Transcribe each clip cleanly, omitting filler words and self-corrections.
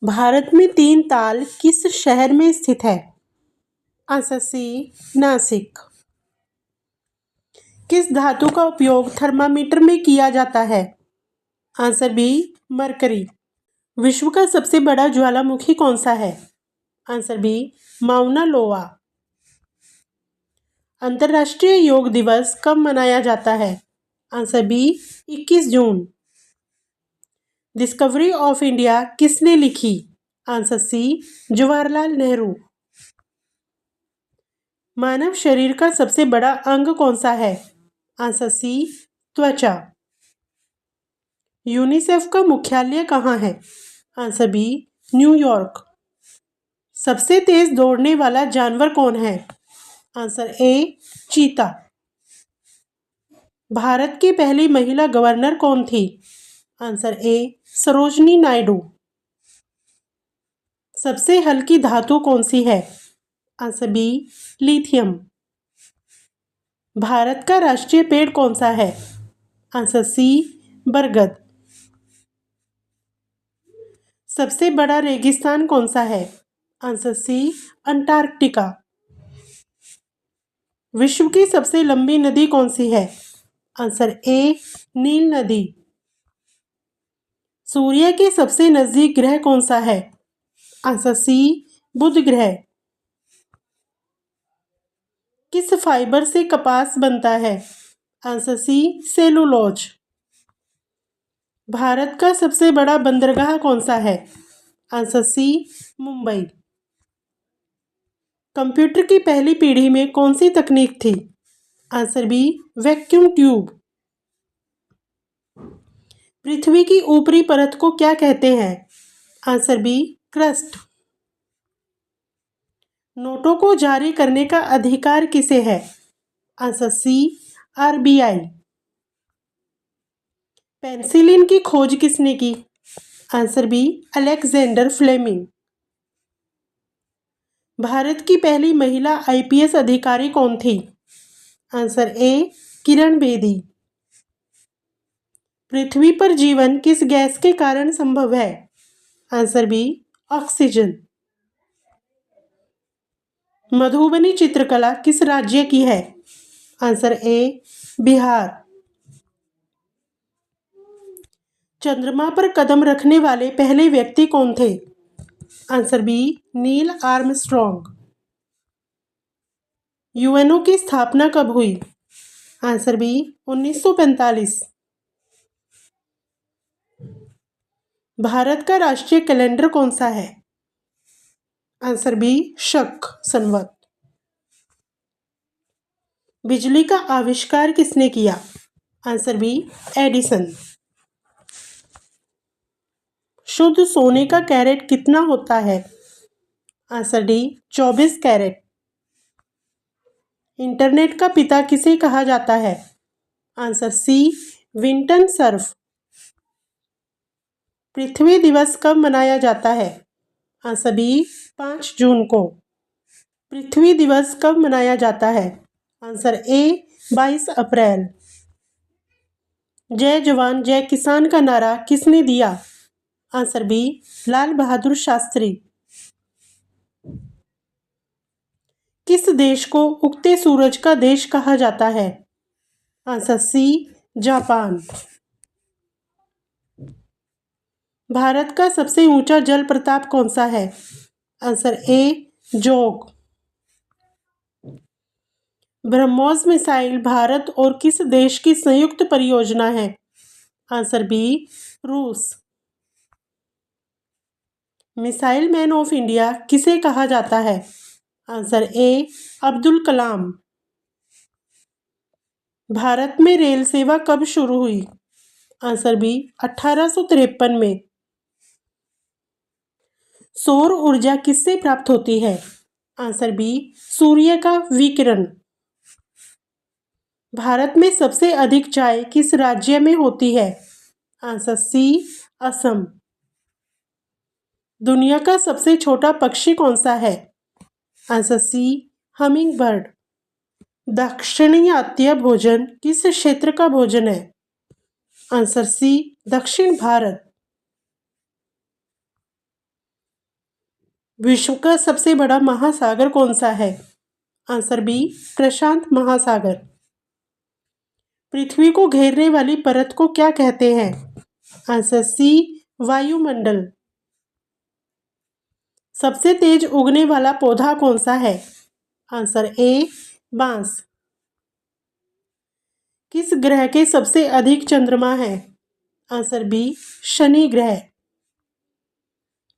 भारत में तीन ताल किस शहर में स्थित है? Answer C, Nashik. किस धातु का उपयोग थर्मामीटर में किया जाता है? Answer B, mercury. विश्व का सबसे बड़ा ज्वालामुखी कौन सा है? आंसर बी, माउना लोआ। अंतर्राष्ट्रीय योग दिवस कब मनाया जाता है? आंसर बी, 21 जून। डिस्कवरी ऑफ इंडिया किसने लिखी? Answer C, Jawaharlal Nehru. मानव शरीर का सबसे बड़ा अंग कौन सा है? आंसर सी, त्वचा। यूनिसेफ का मुख्यालय कहाँ है? Answer B, New York. सबसे तेज दौड़ने वाला जानवर कौन है? आंसर ए, चीता। भारत की पहली महिला गवर्नर कौन थी? Answer A, Sarojini Naidu. सबसे हल्की धातु कौन सी है? Answer B, lithium. भारत का राष्ट्रीय पेड़ कौन सा है? आंसर सी, बरगद। सबसे बड़ा रेगिस्तान कौन सा है? Answer C, Antarctica. विश्व की सबसे लंबी नदी कौन सी है? आंसर ए, नील नदी। सूर्य के सबसे नजदीक ग्रह कौन सा है? आंसर सी, बुध ग्रह। किस फाइबर से कपास बनता है? आंसर सी, सेलुलोज। भारत का सबसे बड़ा बंदरगाह कौन सा है? आंसर सी, मुंबई। कंप्यूटर की पहली पीढ़ी में कौन सी तकनीक थी? Answer B, vacuum tube. पृथ्वी की ऊपरी परत को क्या कहते हैं? Answer B, crust. नोटों को जारी करने का अधिकार किसे है? आंसर सी, आरबीआई। पेनिसिलिन की खोज किसने की? Answer B, Alexander Fleming. भारत की पहली महिला आईपीएस अधिकारी कौन थी? Answer A, Kiran Bedi. पृथ्वी पर जीवन किस गैस के कारण संभव है? Answer B, oxygen. मधुबनी चित्रकला किस राज्य की है? Answer A, Bihar. चंद्रमा पर कदम रखने वाले पहले व्यक्ति कौन थे? Answer B, Neil Armstrong. UNO की स्थापना कब हुई? Answer B, 1945। भारत का राष्ट्रीय कैलेंडर कौन सा है? आंसर बी, शक संवत। बिजली का आविष्कार किसने किया? Answer B, Edison. शुद्ध सोने का कैरेट कितना होता है? Answer D, 24 carat. इंटरनेट का पिता किसे कहा जाता है? Answer C, Vinton Cerf. पृथ्वी दिवस कब मनाया जाता है? आंसर बी, 5 जून को। पृथ्वी दिवस कब मनाया जाता है? आंसर ए, 22 अप्रैल। जय जवान जय किसान का नारा किसने दिया? Answer B, Lal Bahadur Shastri. किस देश को उगते सूरज का देश कहा जाता है? आंसर सी, जापान। भारत का सबसे ऊंचा जल प्रपात कौन सा है? आंसर ए, जोग। ब्रह्मोस मिसाइल भारत और किस देश की संयुक्त परियोजना है? आंसर बी, रूस। मिसाइल मैन ऑफ इंडिया किसे कहा जाता है? आंसर ए, अब्दुल कलाम। भारत में रेल सेवा कब शुरू हुई? आंसर बी, 1853 में। सौर ऊर्जा किससे प्राप्त होती है? आंसर बी, सूर्य का विकिरण। भारत में सबसे अधिक चाय किस राज्य में होती है? Answer C, Assam. दुनिया का सबसे छोटा पक्षी कौन सा है? Answer C, hummingbird. दाक्षिणात्य भोजन किस क्षेत्र का भोजन है? आंसर सी, दक्षिण भारत। विश्व का सबसे बड़ा महासागर कौन सा है? आंसर बी प्रशांत महासागर। पृथ्वी को घेरने वाली परत को क्या कहते हैं? आंसर सी वायुमंडल। सबसे तेज उगने वाला पौधा कौन सा है? आंसर ए बांस। किस ग्रह के सबसे अधिक चंद्रमा है? आंसर बी शनि ग्रह।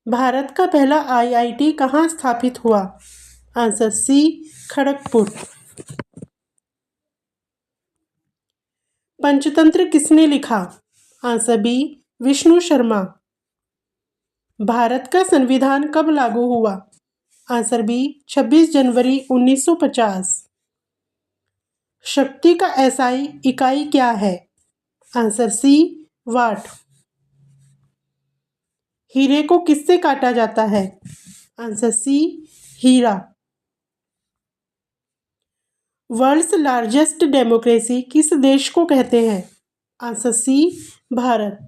भारत का पहला आईआईटी कहाँ स्थापित हुआ? Answer C Kharagpur. पंचतंत्र किसने लिखा? Answer B Vishnu Sharma. भारत का संविधान कब लागू हुआ? आंसर बी 26 जनवरी 1950। शक्ति का एसआई इकाई क्या है? Answer C watt. हीरे को किससे काटा जाता है? आंसर सी हीरा। वर्ल्ड्स लार्जेस्ट डेमोक्रेसी किस देश को कहते हैं? Answer C Bharat.